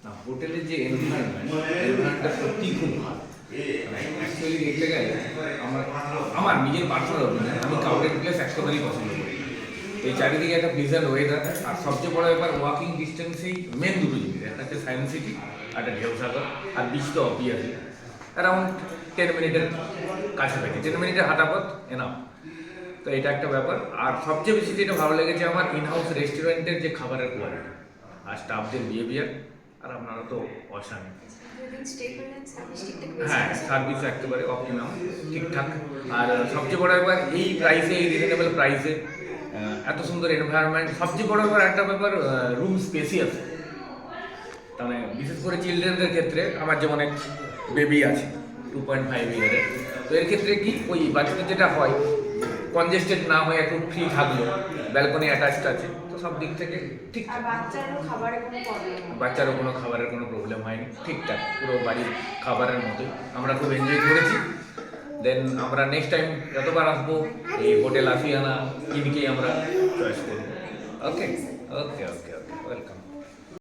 না, হোটেলের যে এনভায়রনমেন্টটা সত্যি খুব ভালো। অ্যাকচুয়ালি দেখতে গেলে আমার নিজের পার্সোনাল অপিনিয়ন, আমি ক্রাউডেড প্লেস একেবারেই পছন্দ করি। এই চারিদিকে একটা প্লেজেন্ট ওয়েদার, আর সবচেয়ে বড় ব্যাপার ওয়াকিং ডিস্টেন্সেই মেন দুটো জিনিস, একটা হচ্ছে সায়েন্স সিটি, একটা ঢেউসাগর, আর বিচ তো অবভিয়াসলি অ্যারাউন্ড 10 মিনিটের কাছাকাছি, 10 মিনিটের হাঁটা পথ এনাফ। তো এটা একটা ব্যাপার। আর সবচেয়ে বেশি যেটা ভালো লেগেছে আমার ইনহাউস রেস্টুরেন্টের যে খাবারের কোয়ালিটি আর স্টাফদের বিহেভিয়ার, আর আপনারা তো অসামি। হ্যাঁ, সার্ভিস একেবারে অপটিমাম, ঠিকঠাক। আর সবচেয়ে বড় ব্যাপার এই প্রাইসে, এই রিজনেবল প্রাইসে এত সুন্দর এনভায়রনমেন্ট। সবচেয়ে বড় ব্যাপার একটা ব্যাপার, রুম স্পেসিয়াস। মানে বিশেষ করে চিলড্রেনদের ক্ষেত্রে, আমার যেমন এক বেবি আছে 2.5 ইয়ারের, তো এর ক্ষেত্রে কি ওই বাচ্চাদের যেটা হয় কনজেস্টেড না হয়ে একটু ফ্রি থাকলো, ব্যালকনি অ্যাটাচড আছে, তো সব দিক থেকে ঠিকঠাক। বাচ্চারও কোনো খাবারের কোনো প্রবলেম হয়নি, ঠিকঠাক পুরো বাড়ির খাবারের মতোই। আমরা খুব এনজয় করেছি। দেন আমরা নেক্সট টাইম যতবার আসবো এই হোটেল আশিয়ানা ইনকেই আমরা চয়েস করবো। ওকে ওকে ওকে ওকে, ওয়েলকাম।